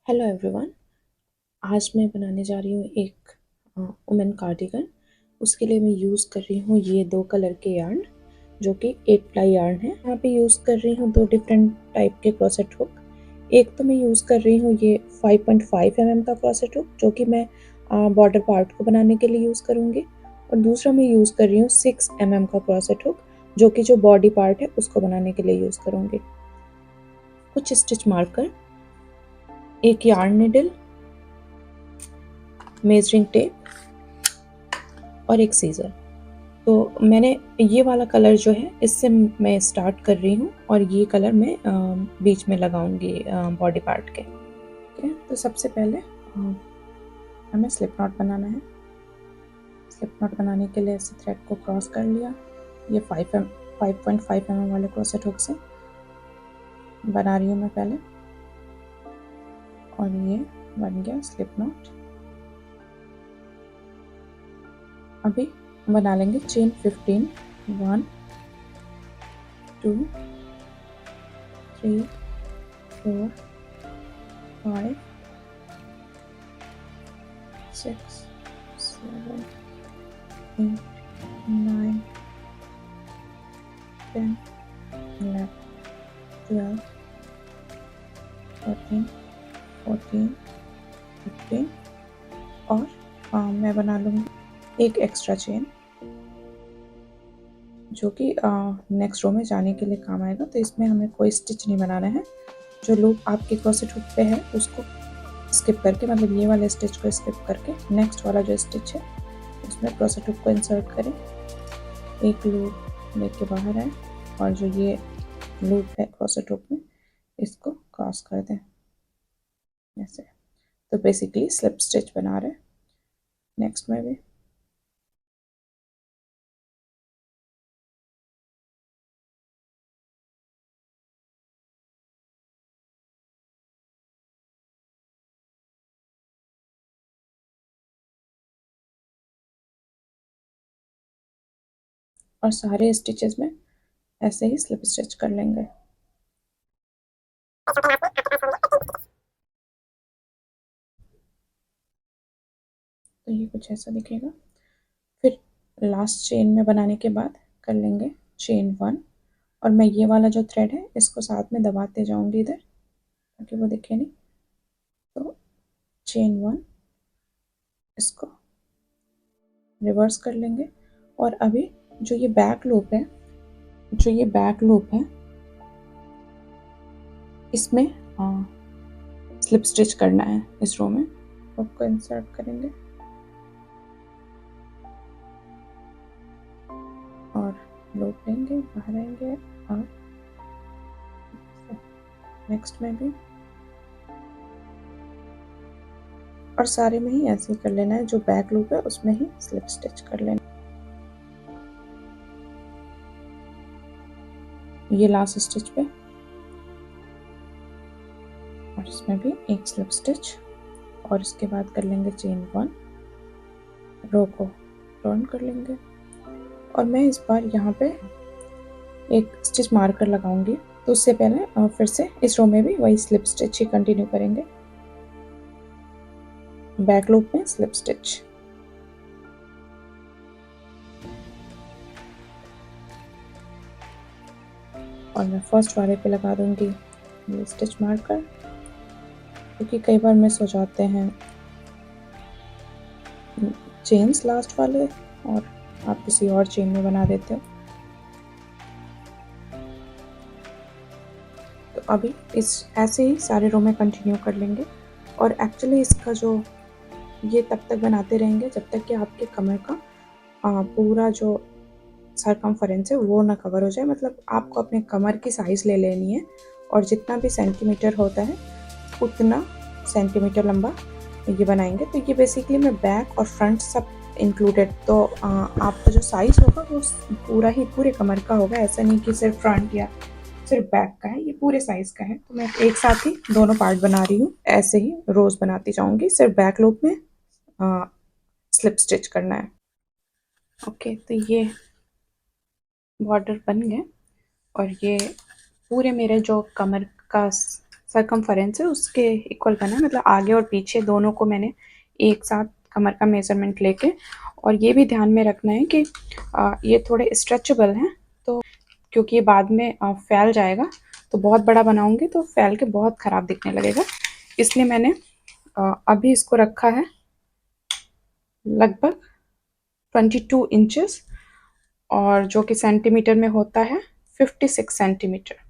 Hello everyone. आज मैं बनाने जा रही हूँ एक वुमेन कार्डिगन। उसके लिए मैं यूज़ कर रही हूँ ये 2 कलर के यार्न, जो कि 8 प्लाई यार्न है। यहाँ पे यूज़ कर रही हूँ 2 डिफरेंट टाइप के क्रोसेट हुक। एक तो मैं यूज़ कर रही हूँ ये 5.5 का क्रोसेट हुक, जो कि मैं बॉर्डर पार्ट को बनाने के लिए यूज़ करूँगी। और दूसरा मैं यूज़ कर रही हूँ 6 का क्रोसेट हुक, जो कि जो बॉडी पार्ट है उसको बनाने के लिए यूज़ करूँगी। कुछ स्टिच मार्कर, एक यार्न नीडल, मेजरिंग टेप और एक सीज़र। तो मैंने ये वाला कलर जो है इससे मैं स्टार्ट कर रही हूँ, और ये कलर मैं बीच में लगाऊंगी बॉडी पार्ट के। ठीक है, तो सबसे पहले हमें स्लिप नॉट बनाना है। स्लिप नॉट बनाने के लिए ऐसे थ्रेड को क्रॉस कर लिया। ये 5.5 वाले क्रोसेट हुक से बना रही हूँ मैं पहले, और ये बन गया स्लिप नॉट। अभी बना लेंगे चेन 15। 1 2 3 4 5 6 7 8 9 10 11 12 13 14 15। और मैं बना लूँगी एक एक्स्ट्रा चेन, जो कि नेक्स्ट रो में जाने के लिए काम आएगा। तो इसमें हमें कोई स्टिच नहीं बनाना है। जो लूप आपके क्रोसेट हुक पे है उसको स्किप करके, मतलब ये वाले स्टिच को स्किप करके, नेक्स्ट वाला जो स्टिच है उसमें क्रोसेट हुक को इंसर्ट करें। एक लूप लेके बाहर आए, और जो ये लूप है क्रोसेट हुक में, इसको क्रॉस कर दें ऐसे। तो बेसिकली स्लिप स्टिच बना रहे हैं। नेक्स्ट में भी और सारे स्टिचेस में ऐसे ही स्लिप स्टिच कर लेंगे। तो ये कुछ ऐसा दिखेगा। फिर लास्ट चेन में बनाने के बाद कर लेंगे चेन 1, और मैं ये वाला जो थ्रेड है इसको साथ में दबाते जाऊंगी इधर, ताकि वो दिखे नहीं। तो चेन 1, इसको रिवर्स कर लेंगे। और अभी जो ये बैक लूप है, इसमें स्लिप स्टिच करना है। इस रो में हुक को इंसर्ट करेंगे और लूप लेंगे, बाहर आएंगे, और नेक्स्ट में भी, और सारे में ही ऐसे ही कर लेना है। जो बैक लूप है उसमें ही स्लिप स्टिच कर लेना। ये लास्ट स्टिच पे, और इसमें भी एक स्लिप स्टिच, और इसके बाद कर लेंगे चेन 1, रो को टर्न कर लेंगे। और मैं इस बार यहाँ पे एक स्टिच मार्कर लगाऊंगी। तो उससे पहले फिर से इस रो में भी वही स्लिप स्टिच ही कंटिन्यू करेंगे। बैक लूप में स्लिप स्टिच, और मैं फर्स्ट वाले पे लगा दूंगी ये स्टिच मार्कर, क्योंकि कई बार मिस हो जाते हैं चेन्स लास्ट वाले, और आप किसी और चेन में बना देते हो। तो अभी इस ऐसे ही सारे रो में कंटिन्यू कर लेंगे। और एक्चुअली इसका जो ये तब तक बनाते रहेंगे जब तक कि आपके कमर का पूरा जो सरकमफेरेंस है वो ना कवर हो जाए। मतलब आपको अपने कमर की साइज़ ले लेनी है, और जितना भी सेंटीमीटर होता है उतना सेंटीमीटर लंबा ये बनाएंगे। तो ये बेसिकली मैं बैक और फ्रंट सब इंक्लूडेड। तो आपका जो साइज़ होगा वो पूरे कमर का होगा। ऐसा नहीं कि सिर्फ फ्रंट या सिर्फ बैक का है, ये पूरे साइज़ का है। तो मैं एक साथ ही दोनों पार्ट बना रही हूँ। ऐसे ही रोज़ बनाती जाऊँगी। सिर्फ बैक लूप में स्लिप स्टिच करना है। ओके, तो ये बॉर्डर बन गए, और ये पूरे मेरे जो कमर का सर्कमफरेंस है उसके इक्वल करना है, मतलब आगे और पीछे दोनों को मैंने एक साथ कमर का मेज़रमेंट लेके। और ये भी ध्यान में रखना है कि ये थोड़े स्ट्रेचेबल हैं, तो क्योंकि ये बाद में फैल जाएगा, तो बहुत बड़ा बनाऊंगी तो फैल के बहुत ख़राब दिखने लगेगा, इसलिए मैंने अभी इसको रखा है लगभग 22 इंचेस, और जो कि सेंटीमीटर में होता है 56 सेंटीमीटर।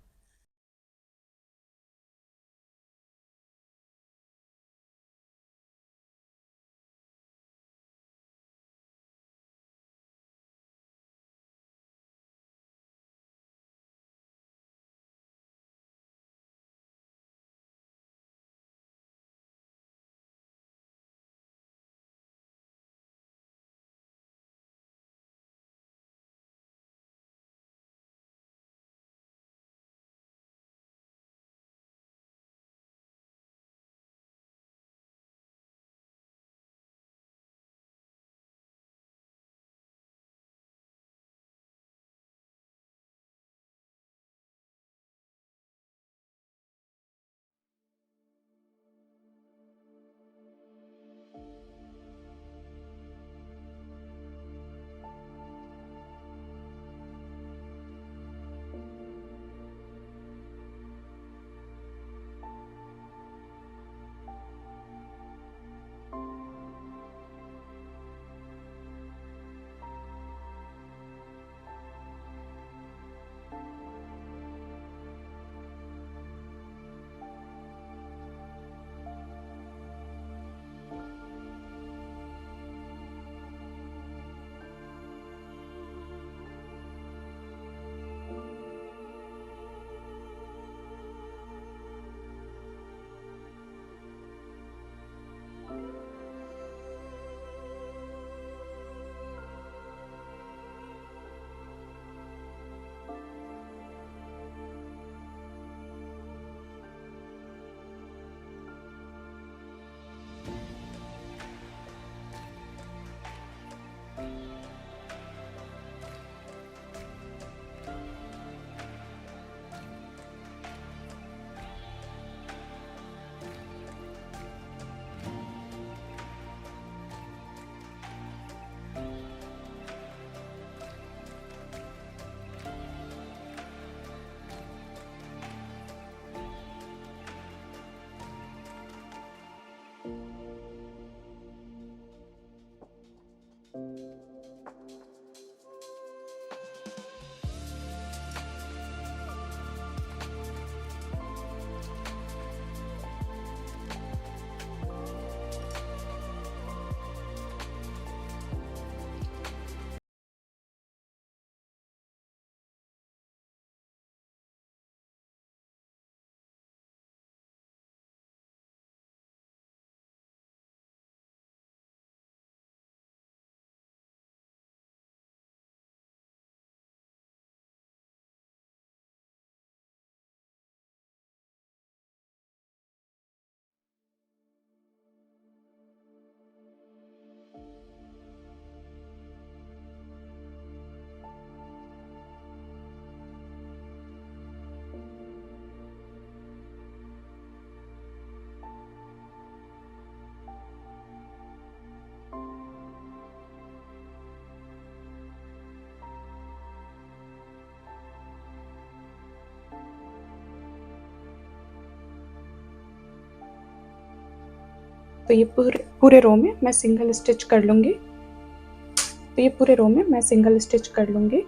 तो ये पूरे पूरे रो में मैं सिंगल स्टिच कर लूँगी। तो ये पूरे रो में मैं सिंगल स्टिच कर लूँगी,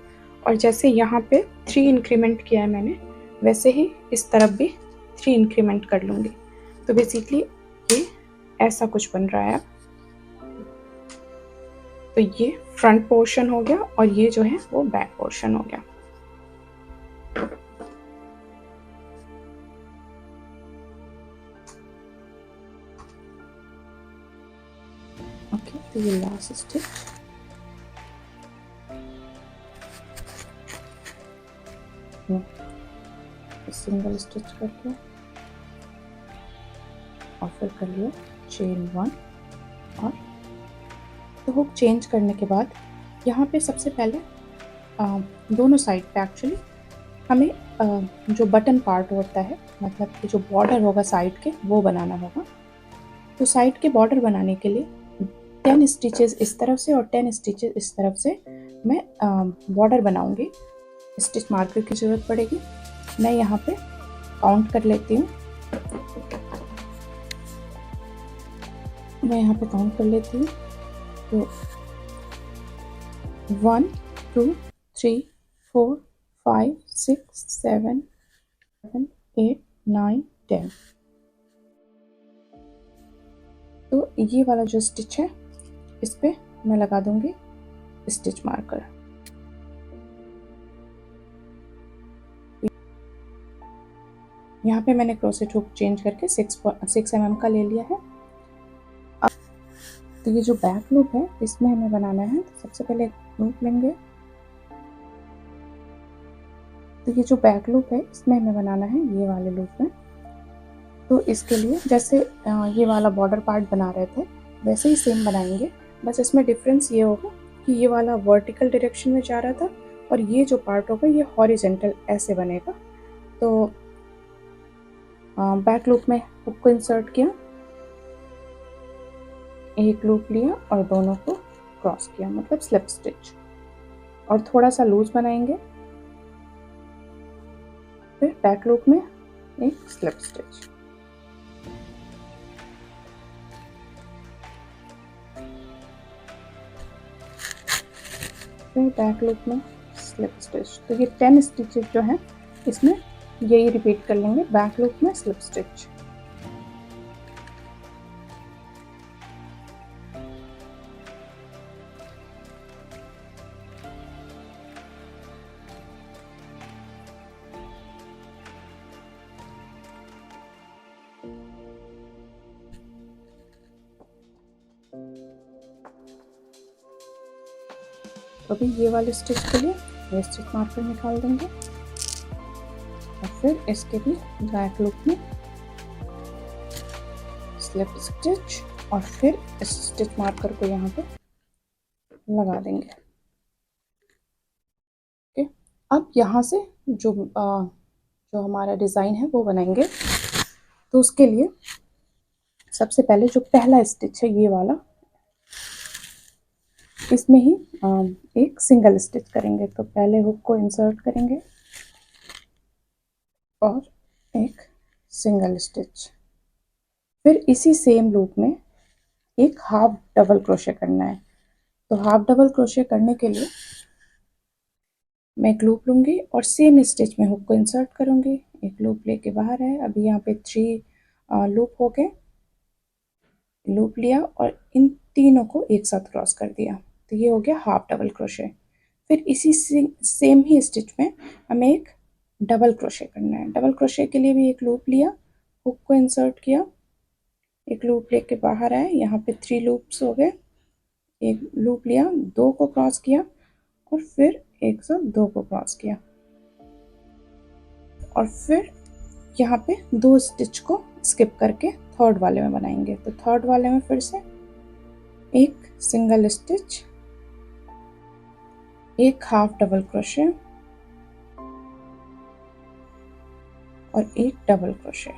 और जैसे यहाँ पे 3 इंक्रीमेंट किया है मैंने, वैसे ही इस तरफ भी 3 इंक्रीमेंट कर लूँगी। तो बेसिकली ये ऐसा कुछ बन रहा है। तो ये फ्रंट पोर्शन हो गया, और ये जो है वो बैक पोर्शन हो गया। ओके, तो ये लास्ट स्टिच, सिंगल स्टिच करके और फिर कर लिया चेन 1, और तो हुक चेंज करने के बाद यहाँ पे सबसे पहले दोनों साइड पे एक्चुअली हमें जो बटन पार्ट होता है, मतलब कि जो बॉर्डर होगा साइड के, वो बनाना होगा। तो साइड के बॉर्डर बनाने के लिए 10 स्टिचेस इस तरफ से और 10 स्टिचेस इस तरफ से मैं बॉर्डर बनाऊंगी। स्टिच मार्कर की ज़रूरत पड़ेगी। मैं यहाँ पे काउंट कर लेती हूँ। मैं यहाँ पे काउंट कर लेती हूँ। तो 1 2 3 4 5 6 7 8 9 10। तो ये वाला जो स्टिच है, इस पे मैं लगा दूंगी स्टिच मार्कर। यहाँ पे मैंने क्रोशेट हुक चेंज करके 6 mm का ले लिया है। अब तो ये जो बैक लूप है, इसमें हमें बनाना है। तो सबसे पहले एक लूप लेंगे। तो ये जो बैक लूप है, इसमें हमें बनाना है ये वाले लूप में। तो इसके लिए जैसे ये वाला बॉर्डर पार्ट बना रहे थे, वैसे ही सेम बनाएंगे। बस इसमें डिफरेंस ये होगा कि ये वाला वर्टिकल डायरेक्शन में जा रहा था और ये जो पार्ट होगा ये हॉरिजेंटल ऐसे बनेगा। तो बैक लूप में हुक को इंसर्ट किया, एक लूप लिया और दोनों को क्रॉस किया, मतलब स्लिप स्टिच, और थोड़ा सा लूज बनाएंगे। फिर बैक लूप में एक स्लिप स्टिच। फिर बैक लूप में स्लिप स्टिच। तो ये 10 स्टिचेस जो हैं, इसमें यही रिपीट कर लेंगे, बैक लूप में स्लिप स्टिच। अभी ये वाले स्टिच के लिए ये स्टिच मार्कर निकाल देंगे और फिर इसके भी बैक लूप में स्लिप स्टिच और फिर इस स्टिच मार्कर को यहाँ पे लगा देंगे। ओके, अब यहाँ से जो हमारा डिज़ाइन है वो बनाएंगे। तो उसके लिए सबसे पहले जो पहला स्टिच है ये वाला, इसमें ही एक सिंगल स्टिच करेंगे। तो पहले हुक को इंसर्ट करेंगे और एक सिंगल स्टिच। फिर इसी सेम लूप में एक हाफ डबल क्रोशे करना है। तो हाफ डबल क्रोशे करने के लिए मैं एक लूप लूँगी और सेम स्टिच में हुक को इंसर्ट करूँगी। एक लूप लेके बाहर है। अभी यहाँ पे 3 लूप हो गए। लूप लिया और इन तीनों को एक साथ क्रॉस कर दिया। तो ये हो गया हाफ डबल क्रोशे। फिर इसी सेम ही स्टिच में हमें एक डबल क्रोशे करना है। डबल क्रोशे के लिए भी एक लूप लिया, हुक को इंसर्ट किया, एक लूप लेके बाहर आए। यहाँ पे 3 लूप्स हो गए। एक लूप लिया, 2 को क्रॉस किया और फिर एक साथ 2 को क्रॉस किया और फिर यहाँ पे 2 स्टिच को स्किप करके थर्ड वाले में बनाएंगे। तो थर्ड वाले में फिर से एक सिंगल स्टिच, एक हाफ डबल क्रोशे और एक डबल क्रोशे।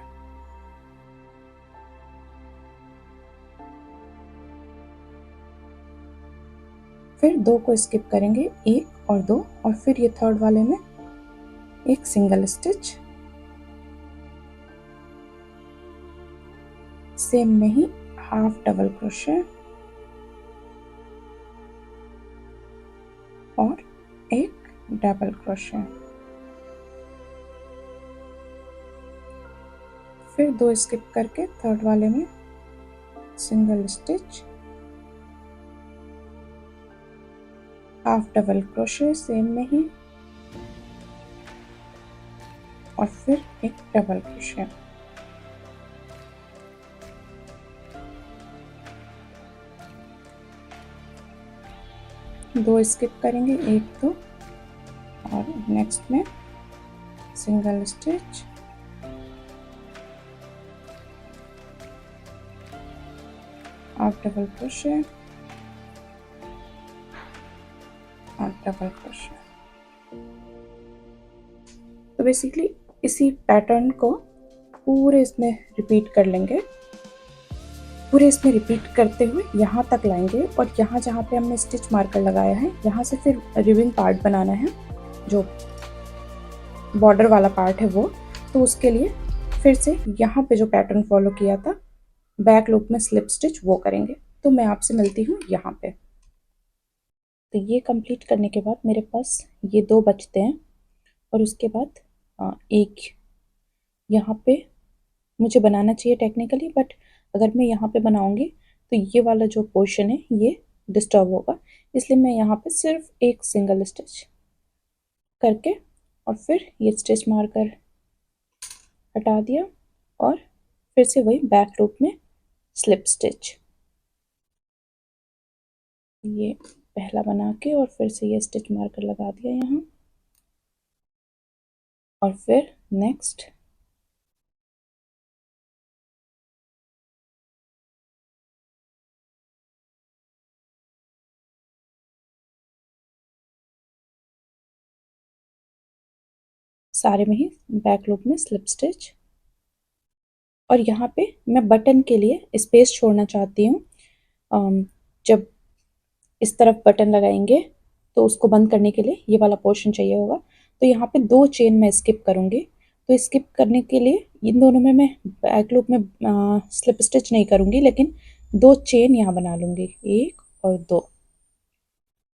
फिर 2 को स्किप करेंगे, 1 और 2, और फिर ये थर्ड वाले में एक सिंगल स्टिच, सेम में ही हाफ डबल क्रोशे और एक डबल क्रोशे। फिर 2 स्किप करके थर्ड वाले में single stitch, half double crochet same में ही और फिर एक डबल क्रोशे। दो स्किप करेंगे, 1 2, और नेक्स्ट में single stitch, half double crochet और डबल क्रोशे। तो बेसिकली इसी पैटर्न को पूरे इसमें रिपीट कर लेंगे। पूरे इसमें रिपीट करते हुए यहाँ तक लाएंगे और यहाँ जहाँ पे हमने स्टिच मार्कर लगाया है यहाँ से फिर रिबिन पार्ट बनाना है, जो बॉर्डर वाला पार्ट है वो। तो उसके लिए फिर से यहाँ पे जो पैटर्न फॉलो किया था बैक लूप में स्लिप स्टिच वो करेंगे। तो मैं आपसे मिलती हूँ यहाँ पे। तो ये कंप्लीट करने के बाद मेरे पास ये 2 बचते हैं और उसके बाद एक यहाँ पे मुझे बनाना चाहिए टेक्निकली, बट अगर मैं यहाँ पे बनाऊंगी तो ये वाला जो पोर्शन है ये डिस्टर्ब होगा, इसलिए मैं यहाँ पे सिर्फ एक सिंगल स्टिच करके और फिर ये स्टिच मार्कर हटा दिया और फिर से वही बैक लूप में स्लिप स्टिच, ये पहला बना के और फिर से ये स्टिच मार्कर लगा दिया यहाँ और फिर नेक्स्ट सारे में ही बैक लूप में स्लिप स्टिच। और यहाँ पे मैं बटन के लिए स्पेस छोड़ना चाहती हूँ। जब इस तरफ बटन लगाएंगे तो उसको बंद करने के लिए ये वाला पोर्शन चाहिए होगा, तो यहाँ पे 2 चेन मैं स्किप करूँगी। तो स्किप करने के लिए इन दोनों में मैं बैक लूप में स्लिप स्टिच नहीं करूँगी, लेकिन 2 चेन यहाँ बना लूँगी, 1 और 2।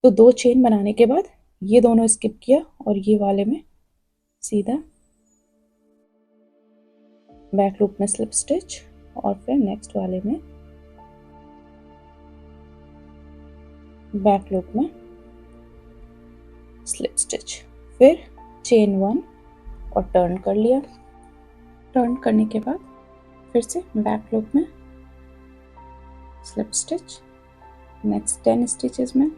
तो 2 चेन बनाने के बाद ये दोनों स्किप किया और ये वाले में सीधा बैक लूप में स्लिप स्टिच और फिर नेक्स्ट वाले में बैक लूप में स्लिप स्टिच, फिर चेन 1 और टर्न कर लिया। टर्न करने के बाद फिर से बैक लूप में स्लिप स्टिच, नेक्स्ट 10 स्टिचेस में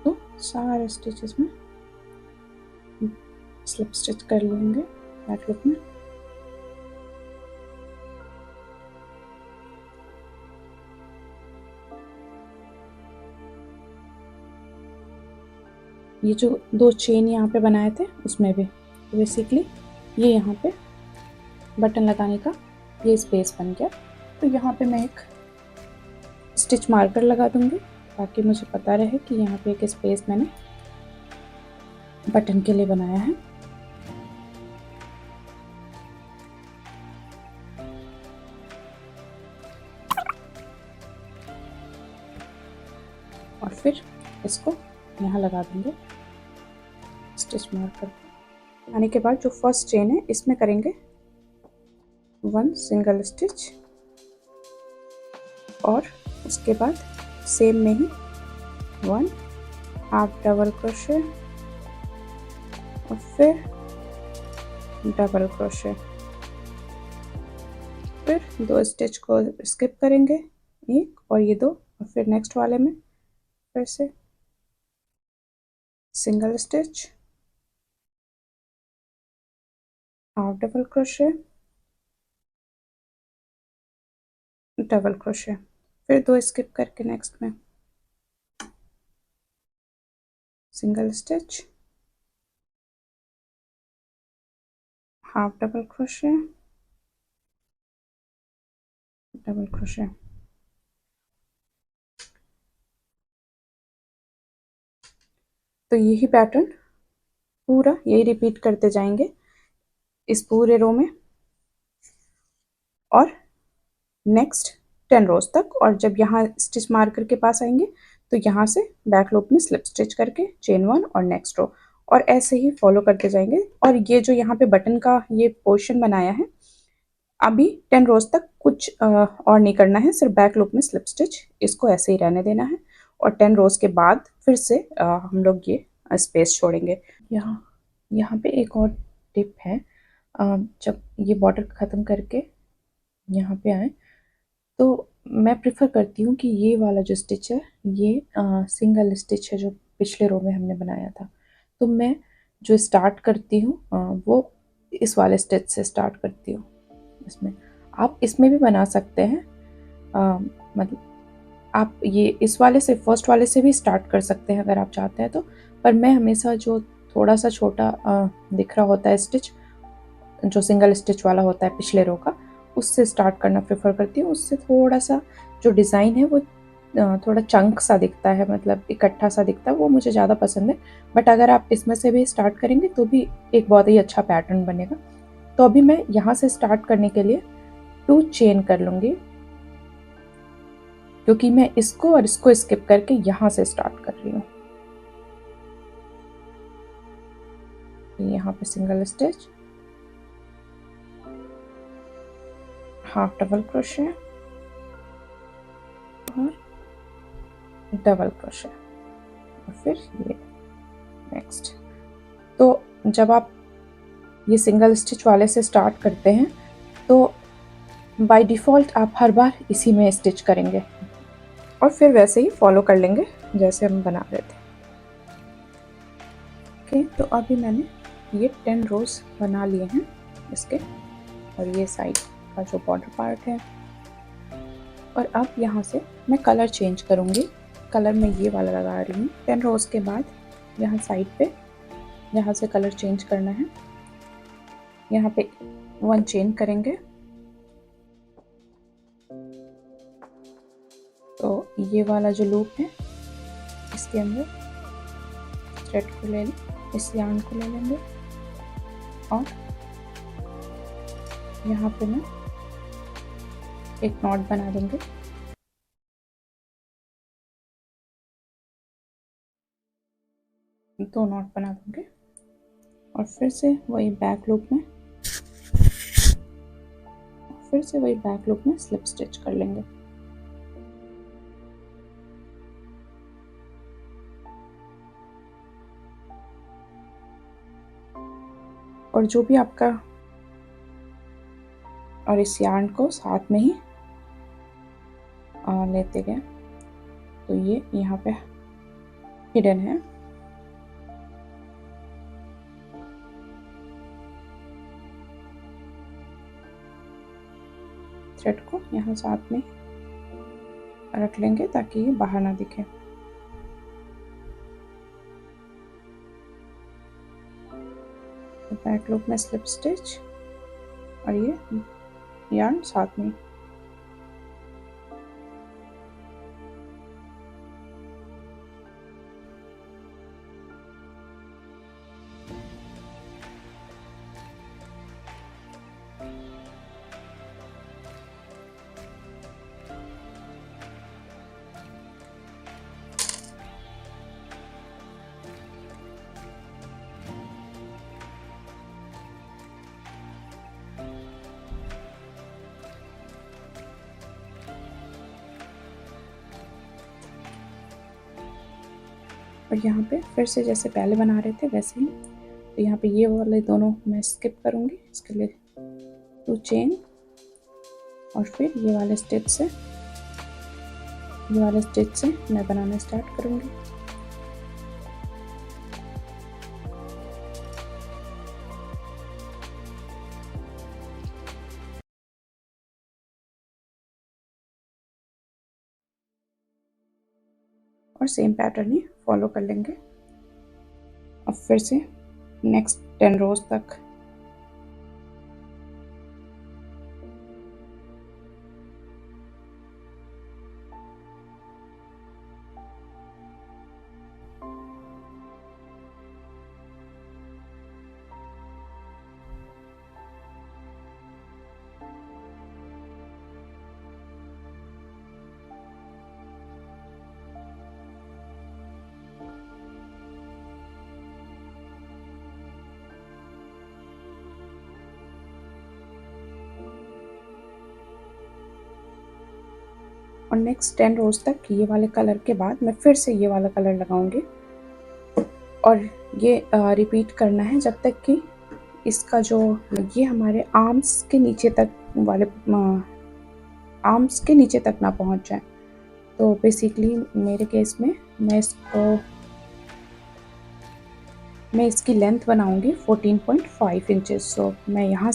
तो सारे स्टिचेस में स्लिप स्टिच कर लेंगे बैक लूप में। ये जो 2 चेन यहाँ पे बनाए थे उसमें भी तो बेसिकली ये यहाँ पे बटन लगाने का ये स्पेस बन गया। तो यहाँ पे मैं एक स्टिच मार्कर लगा दूंगी ताकि मुझे पता रहे कि यहाँ पे एक स्पेस मैंने बटन के लिए बनाया है। और फिर इसको यहाँ लगा देंगे स्टिच मार्कर। आने के बाद जो फर्स्ट चेन है इसमें करेंगे 1 सिंगल स्टिच और उसके बाद सेम में ही 1 हाफ डबल क्रोशे और फिर डबल क्रोशे, फिर 2 स्टिच को स्किप करेंगे, 1 और ये 2, और फिर नेक्स्ट वाले में फिर से single stitch, half double crochet, double crochet, फिर 2 स्किप करके नेक्स्ट में single stitch, half double crochet, double crochet. तो यही पैटर्न पूरा यही रिपीट करते जाएंगे इस पूरे रो में और नेक्स्ट 10 रोज तक। और जब यहाँ स्टिच मार्कर के पास आएंगे तो यहाँ से बैक लूप में स्लिप स्टिच करके चेन 1 और नेक्स्ट रो, और ऐसे ही फॉलो करते जाएंगे। और ये जो यहाँ पे बटन का ये पोर्शन बनाया है अभी 10 रोज तक कुछ और नहीं करना है, सिर्फ बैक लूप में स्लिप स्टिच इसको ऐसे ही रहने देना है। और 10 रोज के बाद फिर से हम लोग ये स्पेस छोड़ेंगे। यहाँ यहाँ पे एक और टिप है, जब ये बॉर्डर ख़त्म करके यहाँ पे आए तो मैं प्रेफर करती हूँ कि ये वाला जो स्टिच है ये सिंगल स्टिच है जो पिछले रो में हमने बनाया था, तो मैं जो स्टार्ट करती हूँ वो इस वाले स्टिच से स्टार्ट करती हूँ। इसमें आप इसमें भी बना सकते हैं, मतलब आप ये इस वाले से, फर्स्ट वाले से भी स्टार्ट कर सकते हैं अगर आप चाहते हैं तो। पर मैं हमेशा जो थोड़ा सा छोटा दिख रहा होता है स्टिच, जो सिंगल स्टिच वाला होता है पिछले रो का, उससे स्टार्ट करना प्रेफर करती हूँ। उससे थोड़ा सा जो डिज़ाइन है वो थोड़ा चंक सा दिखता है, मतलब इकट्ठा सा दिखता है, वो मुझे ज़्यादा पसंद है। बट अगर आप इसमें से भी स्टार्ट करेंगे तो भी एक बहुत ही अच्छा पैटर्न बनेगा। तो अभी मैं यहाँ से स्टार्ट करने के लिए 2 चेन कर लूँगी, क्योंकि मैं इसको और इसको स्किप करके यहाँ से स्टार्ट कर रही हूँ। यहाँ पे single stitch, half double crochet और डबल क्रोशे, और फिर ये नेक्स्ट। तो जब आप ये सिंगल स्टिच वाले से स्टार्ट करते हैं तो बाय डिफ़ॉल्ट आप हर बार इसी में स्टिच करेंगे और फिर वैसे ही फॉलो कर लेंगे जैसे हम बना रहे थे। ओके, तो अभी मैंने ये 10 रोज़ बना लिए हैं इसके, और ये साइड का जो बॉर्डर पार्ट है। और अब यहाँ से मैं कलर चेंज करूँगी। कलर मैं ये वाला लगा रही हूँ। 10 रोज़ के बाद यहाँ साइड पे, यहाँ से कलर चेंज करना है। यहाँ पे 1 चेन करेंगे, तो ये वाला जो लूप है इसके अंदर थ्रेड को ले लें, इस यार्न को ले लेंगे और यहाँ पे मैं एक नॉट बना देंगे। दो नॉट बना दूंगे और फिर से वही बैक लूप में, स्लिप स्टिच कर लेंगे। और जो भी आपका, और इस यार्न को साथ में ही लेते गए, तो ये यहाँ पे हिडन है। थ्रेड को यहाँ साथ में रख लेंगे ताकि ये बाहर ना दिखे। तो बैक लूप में स्लिप स्टिच और ये यार्न साथ में। और यहाँ पे फिर से जैसे पहले बना रहे थे वैसे ही, तो यहाँ पे ये वाले दोनों मैं स्किप करूँगी। इसके लिए 2 चेन और फिर ये वाले स्टिच से मैं बनाना स्टार्ट करूँगी। और सेम पैटर्न ही फॉलो कर लेंगे। अब फिर से नेक्स्ट 10 रोज तक और नेक्स्ट 10 रोज तक ये वाले कलर के बाद मैं फिर से ये वाला कलर लगाऊंगी और ये रिपीट करना है जब तक कि इसका जो ये हमारे आर्म्स के नीचे तक वाले आर्म्स के नीचे तक ना पहुंच जाए। तो बेसिकली मेरे केस में मैं इसको मैं इसकी लेंथ बनाऊंगी 14.5 इंचेस। सो मैं यहाँ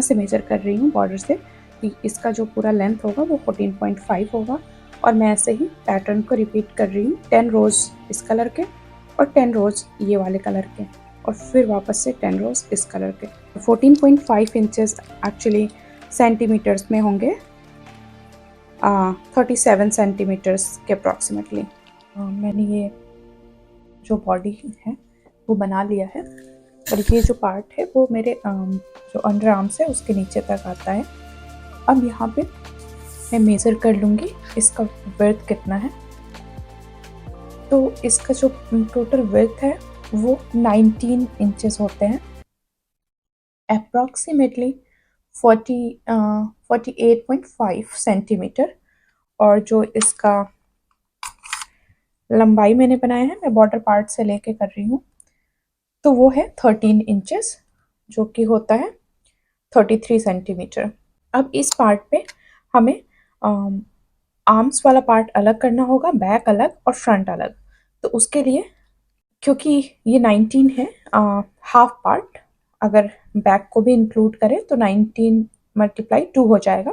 से मेजर कर रही हूँ बॉर्डर से कि इसका जो पूरा लेंथ होगा वो 14.5 होगा। और मैं ऐसे ही पैटर्न को रिपीट कर रही हूँ, 10 रोज इस कलर के और 10 रोज ये वाले कलर के, और फिर वापस से 10 रोज इस कलर के। 14.5 इंचेस एक्चुअली सेंटीमीटर्स में होंगे 37 सेंटीमीटर्स के अप्रॉक्सीमेटली। मैंने ये जो बॉडी है वो बना लिया है, और ये जो पार्ट है वो मेरे जो अंडर आर्म्स है उसके नीचे तक आता है। अब यहाँ पे मैं मेज़र कर लूँगी इसका विड्थ कितना है। तो इसका जो टोटल विड्थ है वो 19 इंचेस होते हैं, अप्रॉक्सीमेटली 48.5 सेंटीमीटर। और जो इसका लंबाई मैंने बनाया है, मैं बॉर्डर पार्ट से लेके कर रही हूँ, तो वो है 13 इंचेस, जो कि होता है 33 सेंटीमीटर। अब इस पार्ट पे हमें आर्म्स वाला पार्ट अलग करना होगा, बैक अलग और फ्रंट अलग। तो उसके लिए, क्योंकि ये 19 है, हाफ पार्ट अगर बैक को भी इंक्लूड करें तो 19 मल्टीप्लाई 2 हो जाएगा।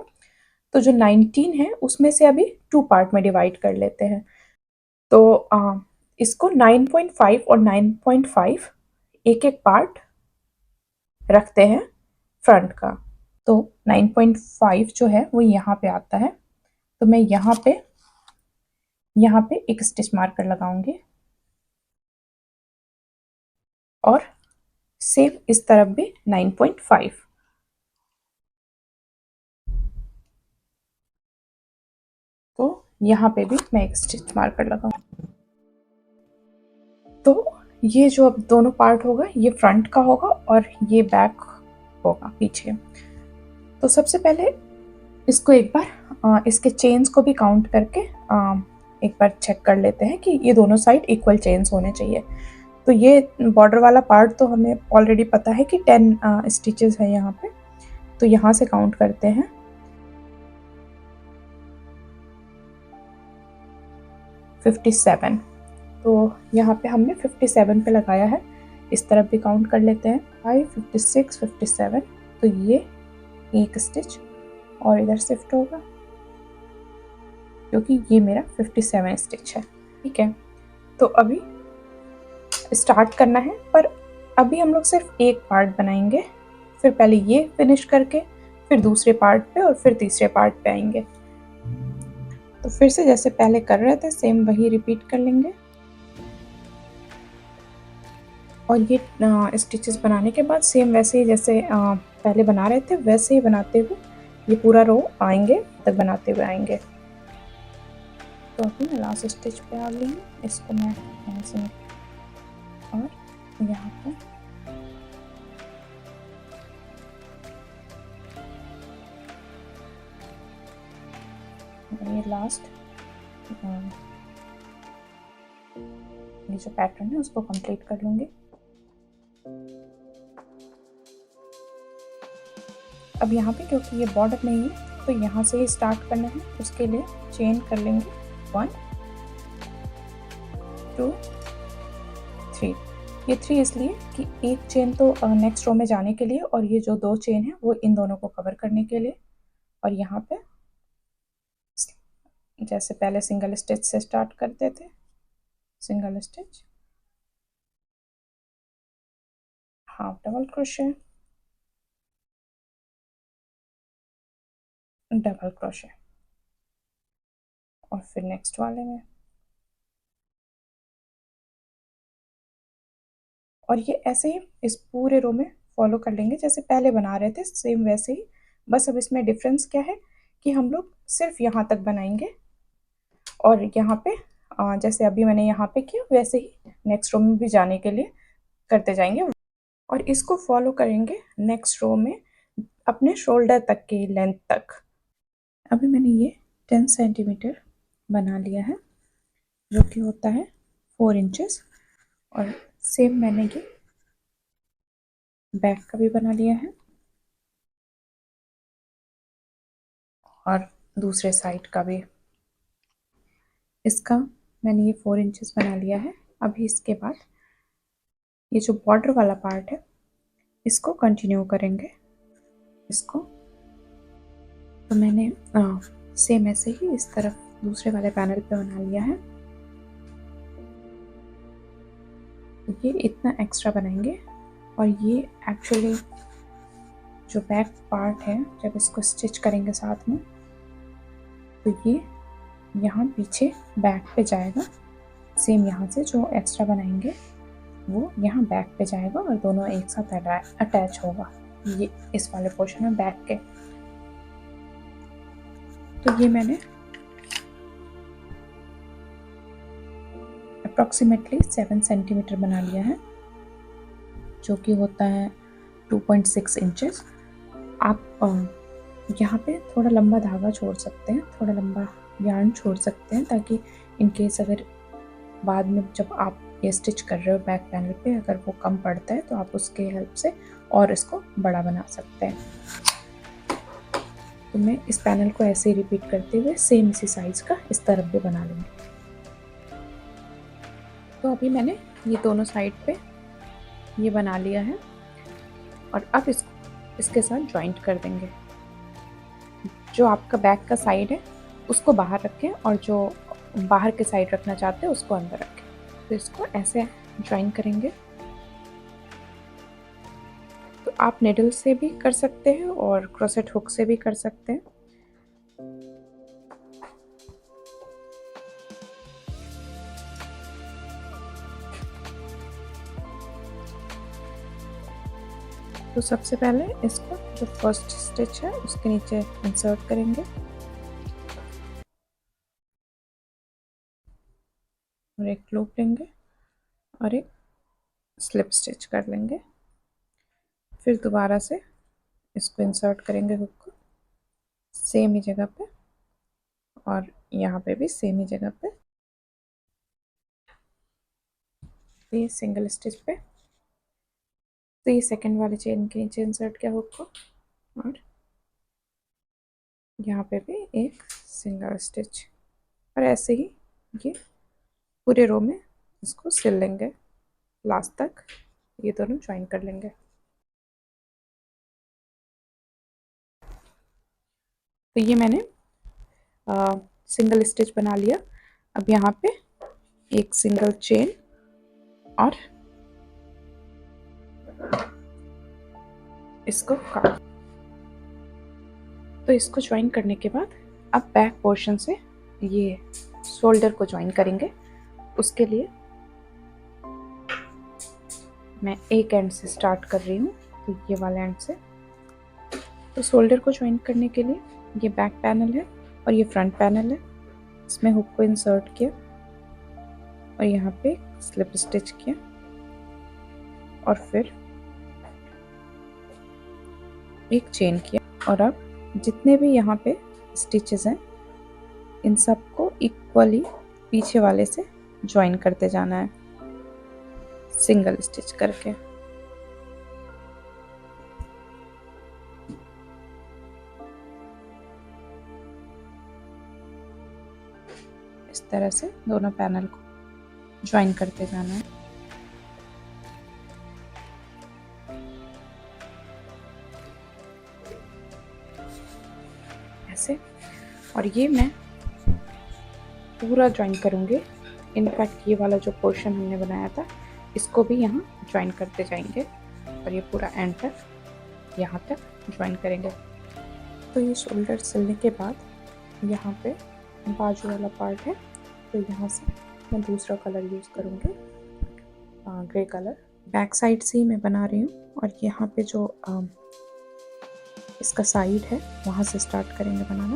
तो जो 19 है उसमें से अभी 2 पार्ट में डिवाइड कर लेते हैं। तो इसको 9.5 और 9.5 एक एक पार्ट रखते हैं फ्रंट का। तो 9.5 जो है वो यहाँ पे आता है, तो मैं यहाँ पे एक स्टिच मार्कर लगाऊंगी और सेम इस तरफ भी 9.5। तो यहाँ पे भी मैं एक स्टिच मार्कर लगाऊंगी। तो ये जो अब दोनों पार्ट होगा ये फ्रंट का होगा और ये बैक होगा पीछे। तो सबसे पहले इसको एक बार इसके चेन्स को भी काउंट करके एक बार चेक कर लेते हैं कि ये दोनों साइड इक्वल चेन्स होने चाहिए। तो ये बॉर्डर वाला पार्ट तो हमें ऑलरेडी पता है कि 10 स्टिचेस है यहाँ पे, तो यहाँ से काउंट करते हैं 57। तो यहाँ पे हमने 57 पे लगाया है, इस तरफ भी काउंट कर लेते हैं 5, 56, 57। तो ये एक स्टिच और इधर शिफ्ट होगा क्योंकि ये मेरा 57 स्टिच है। ठीक है, तो अभी स्टार्ट करना है, पर अभी हम लोग सिर्फ एक पार्ट बनाएंगे। फिर पहले ये फिनिश करके फिर दूसरे पार्ट पे और फिर तीसरे पार्ट पे आएंगे। तो फिर से जैसे पहले कर रहे थे सेम वही रिपीट कर लेंगे। और ये स्टिचेस बनाने के बाद सेम वैसे ही जैसे पहले बना रहे थे वैसे ही बनाते हुए ये पूरा रो आएंगे तक बनाते हुए आएंगे। तो अभी मैं लास्ट स्टिच पे आ गई हूँ, इसको मैं यहाँ से और यहाँ पे ये लास्ट ये जो पैटर्न है उसको कंप्लीट कर लूँगी। अब यहाँ पे क्योंकि ये बॉर्डर नहीं है तो यहाँ से ही स्टार्ट करना है, उसके लिए चेन कर लेंगे 1 2 3। ये 3 इसलिए कि एक चेन तो नेक्स्ट रो में जाने के लिए और ये जो 2 चेन है वो इन दोनों को कवर करने के लिए। और यहाँ पे जैसे पहले सिंगल स्टिच से स्टार्ट करते थे, single stitch, half double crochet, double crochet, और फिर नेक्स्ट वाले में। और ये ऐसे ही इस पूरे रो में फॉलो कर लेंगे जैसे पहले बना रहे थे सेम वैसे ही। बस अब इसमें डिफरेंस क्या है कि हम लोग सिर्फ यहाँ तक बनाएंगे और यहाँ पे जैसे अभी मैंने यहाँ पे किया वैसे ही नेक्स्ट रो में भी जाने के लिए करते जाएंगे। और इसको फॉलो करेंगे नेक्स्ट रो में अपने शोल्डर तक की लेंथ तक। अभी मैंने ये 10 सेंटीमीटर बना लिया है जो कि होता है 4 इंचेस। और सेम मैंने ये बैक का भी बना लिया है और दूसरे साइड का भी। इसका मैंने ये 4 इंचेस बना लिया है। अभी इसके बाद ये जो बॉर्डर वाला पार्ट है इसको कंटिन्यू करेंगे इसको। तो मैंने सेम ऐसे ही इस तरफ दूसरे वाले पैनल पे बना लिया है। ये इतना एक्स्ट्रा बनाएंगे और ये एक्चुअली जो बैक पार्ट है जब इसको स्टिच करेंगे साथ में तो ये यहाँ पीछे बैक पे जाएगा। सेम यहाँ से जो एक्स्ट्रा बनाएंगे वो यहाँ बैक पे जाएगा और दोनों एक साथ अटैच होगा ये इस वाले पोर्शन में बैक के। तो ये मैंने अप्रॉक्सीमेटली 7 सेंटीमीटर बना लिया है जो कि होता है 2.6 इंचेस। आप यहाँ पे थोड़ा लंबा धागा छोड़ सकते हैं, थोड़ा लंबा यार्न छोड़ सकते हैं ताकि इन केस अगर बाद में जब आप ये स्टिच कर रहे हो बैक पैनल पे अगर वो कम पड़ता है तो आप उसके हेल्प से और इसको बड़ा बना सकते हैं। तो मैं इस पैनल को ऐसे ही रिपीट करते हुए सेम इसी साइज का इस तरफ भी बना लूँगी। तो अभी मैंने ये दोनों साइड पे ये बना लिया है और अब इसके साथ जॉइंट कर देंगे। जो आपका बैक का साइड है उसको बाहर रखें और जो बाहर के साइड रखना चाहते हैं उसको अंदर रखें। तो इसको ऐसे जॉइन करेंगे। तो आप निडल से भी कर सकते हैं और क्रोसेट हुक से भी कर सकते हैं। तो सबसे पहले इसको जो फर्स्ट स्टिच है उसके नीचे इंसर्ट करेंगे और एक लूप लेंगे और एक स्लिप स्टिच कर लेंगे। फिर दोबारा से इसको इंसर्ट करेंगे हुक को सेम ही जगह पे और यहाँ पे भी सेम ही जगह पे। तो ये सिंगल स्टिच पे तो ये सेकंड वाले चेन के नीचे इंसर्ट किया हुक को और यहाँ पे भी एक सिंगल स्टिच और ऐसे ही ये पूरे रो में इसको सिल लेंगे लास्ट तक। ये दोनों ज्वाइन कर लेंगे। तो ये मैंने सिंगल स्टिच बना लिया। अब यहाँ पे एक सिंगल चेन और इसको काट। तो इसको ज्वाइन करने के बाद अब बैक पोर्शन से ये शोल्डर को ज्वाइन करेंगे। उसके लिए मैं एक एंड से स्टार्ट कर रही हूँ तो ये वाले एंड से। तो शोल्डर को ज्वाइन करने के लिए ये बैक पैनल है और ये फ्रंट पैनल है। इसमें हुक को इंसर्ट किया और यहाँ पे स्लिप स्टिच किया और फिर एक चेन किया। और अब जितने भी यहाँ पे स्टिचेस हैं इन सबको इक्वली पीछे वाले से ज्वाइन करते जाना है सिंगल स्टिच करके। इस तरह से दोनों पैनल को ज्वाइन करते जाना है। ऐसे और ये मैं पूरा ज्वाइन करूँगी। इनफैक्ट ये वाला जो पोर्शन हमने बनाया था इसको भी यहाँ ज्वाइन करते जाएंगे और ये पूरा एंड तक यहाँ तक ज्वाइन करेंगे। तो ये शोल्डर सिलने के बाद यहाँ पे बाजू वाला पार्ट है तो यहाँ से मैं दूसरा कलर यूज़ करूँगी ग्रे कलर। बैक साइड से ही मैं बना रही हूँ और यहाँ पे जो इसका साइड है वहाँ से स्टार्ट करेंगे बनाना।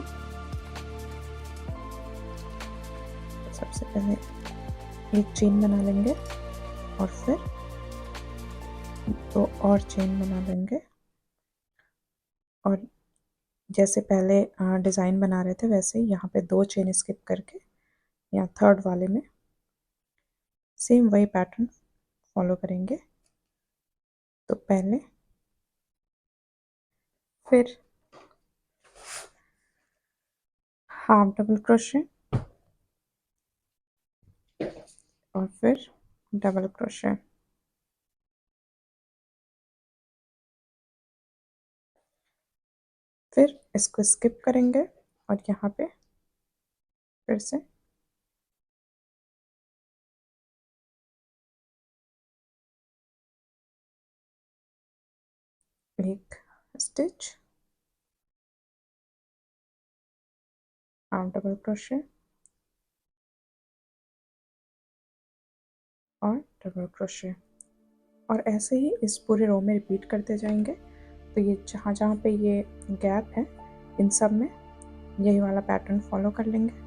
तो सबसे पहले एक चेन बना लेंगे और फिर दो और चेन बना लेंगे और जैसे पहले डिज़ाइन बना रहे थे वैसे ही यहाँ पे दो चेन स्किप करके यहाँ थर्ड वाले में सेम वही पैटर्न फॉलो करेंगे। तो पहले फिर हाफ डबल क्रोशे और फिर डबल क्रोशे फिर इसको स्किप करेंगे और यहाँ पे फिर से एक स्टिच और डबल क्रोशे और डबल क्रोशे, और ऐसे ही इस पूरे रो में रिपीट करते जाएंगे। तो ये जहाँ जहाँ पे ये गैप है इन सब में यही वाला पैटर्न फॉलो कर लेंगे।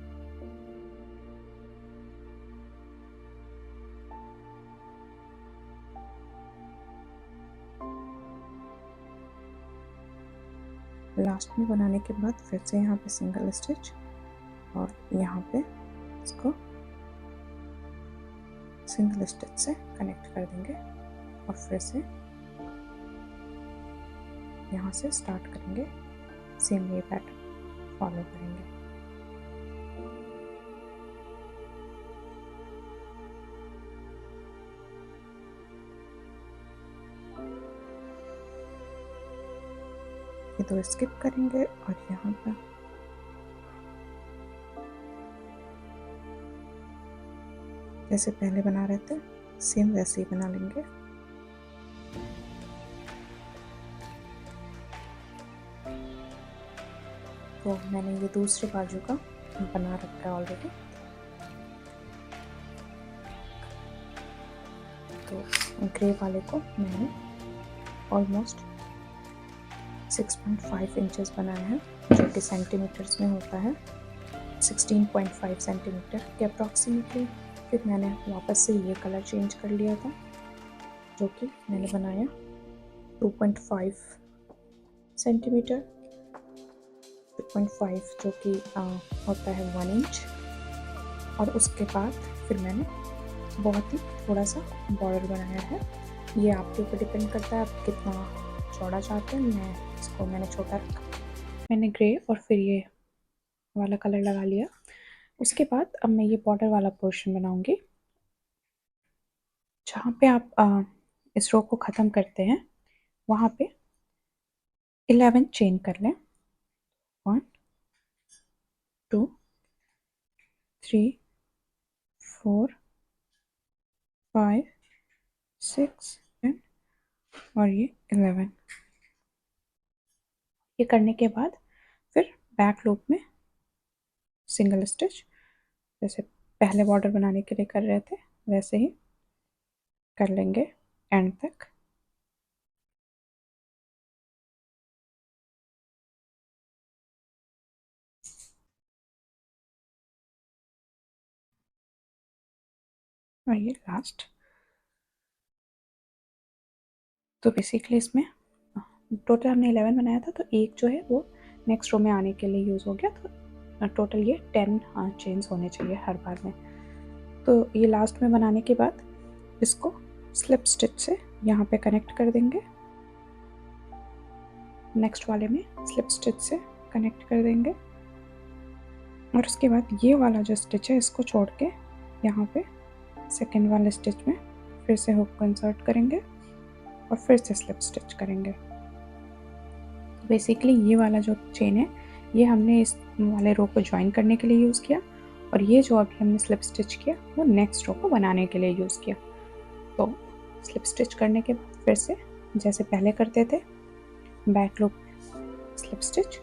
लास्ट में बनाने के बाद फिर से यहाँ पे सिंगल स्टिच और यहाँ पे इसको सिंगल स्टिच से कनेक्ट कर देंगे और फिर से यहाँ से स्टार्ट करेंगे, सेम ये पैटर्न फॉलो करेंगे। ये तो स्किप करेंगे और यहाँ पर जैसे पहले बना रहे थे सेम वैसे ही बना लेंगे। तो मैंने ये दूसरे बाजू का बना रखा है ऑलरेडी। तो ग्रे वाले को मैंने ऑलमोस्ट 6.5 इंचेस बनाया है, जो कि सेंटीमीटर्स में होता है 16.5 सेंटीमीटर के अप्रॉक्सीमेटली। फिर मैंने वापस से ये कलर चेंज कर लिया था, जो कि मैंने बनाया 2.5 सेंटीमीटर, 2.5 जो कि होता है 1 इंच। और उसके बाद फिर मैंने बहुत ही थोड़ा सा बॉर्डर बनाया है। ये आपके ऊपर डिपेंड करता है आप कितना चौड़ा चाहते हैं। मैंने छोटा रखा, मैंने ग्रे और फिर ये वाला कलर लगा लिया। उसके बाद अब मैं ये बॉर्डर वाला पोर्शन बनाऊंगी। जहाँ पे आप इस रो को ख़त्म करते हैं वहाँ पे 11 चेन कर लें। 1 2 3 4 5 6 7 और ये 11। ये करने के बाद फिर बैक लूप में सिंगल स्टिच, जैसे पहले बॉर्डर बनाने के लिए कर रहे थे वैसे ही कर लेंगे एंड तक। और ये लास्ट। तो बेसिकली इसमें टोटल हमने 11 बनाया था, तो एक जो है वो नेक्स्ट रो में आने के लिए यूज़ हो गया। तो टोटल ये 10 चेन्स होने चाहिए हर बार में। तो ये लास्ट में बनाने के बाद इसको स्लिप स्टिच से यहाँ पे कनेक्ट कर देंगे, नेक्स्ट वाले में स्लिप स्टिच से कनेक्ट कर देंगे। और उसके बाद ये वाला जो स्टिच है इसको छोड़ के यहाँ पे सेकेंड वाले स्टिच में फिर से हुक को इंसर्ट करेंगे और फिर से स्लिप स्टिच करेंगे। बेसिकली ये वाला जो चेन है ये हमने इस वाले रो को ज्वाइन करने के लिए यूज़ किया, और ये जो अभी हमने स्लिप स्टिच किया वो नेक्स्ट रो को बनाने के लिए यूज़ किया। तो स्लिप स्टिच करने के बाद फिर से जैसे पहले करते थे बैक लूप स्लिप स्टिच।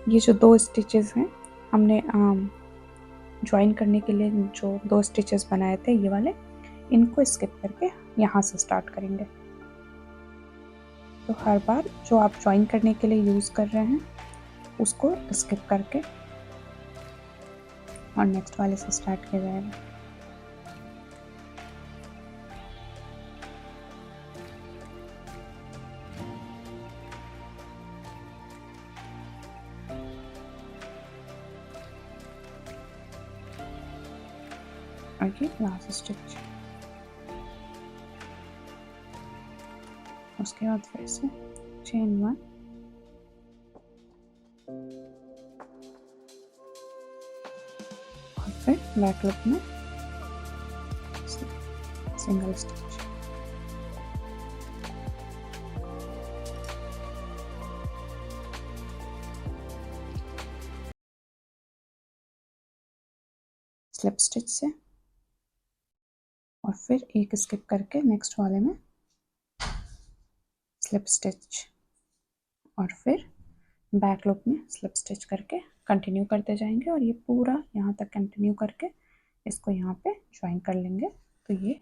ये जो 2 स्टिचेस हैं हमने ज्वाइन करने के लिए जो 2 स्टिचेस बनाए थे ये वाले, इनको स्किप करके यहाँ से स्टार्ट करेंगे। तो हर बार जो आप ज्वाइन करने के लिए यूज़ कर रहे हैं उसको स्किप करके और नेक्स्ट वाले से स्टार्ट किया जाएगा। और ये लास्ट स्टिच, उसके बाद फिर से चेन 1 और फिर बैक लूप में सिंगल स्टिच। स्लिप स्टिच से, और फिर एक स्किप करके नेक्स्ट वाले में स्लिप स्टिच, और फिर बैक लूप में स्लिप स्टिच करके कंटिन्यू करते जाएंगे और ये पूरा यहाँ तक कंटिन्यू करके इसको यहाँ पे ज्वाइन कर लेंगे, तो ये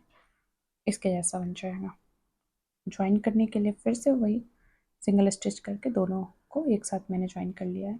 इसके जैसा बन जाएगा। ज्वाइन करने के लिए फिर से वही सिंगल स्टिच करके दोनों को एक साथ मैंने ज्वाइन कर लिया है।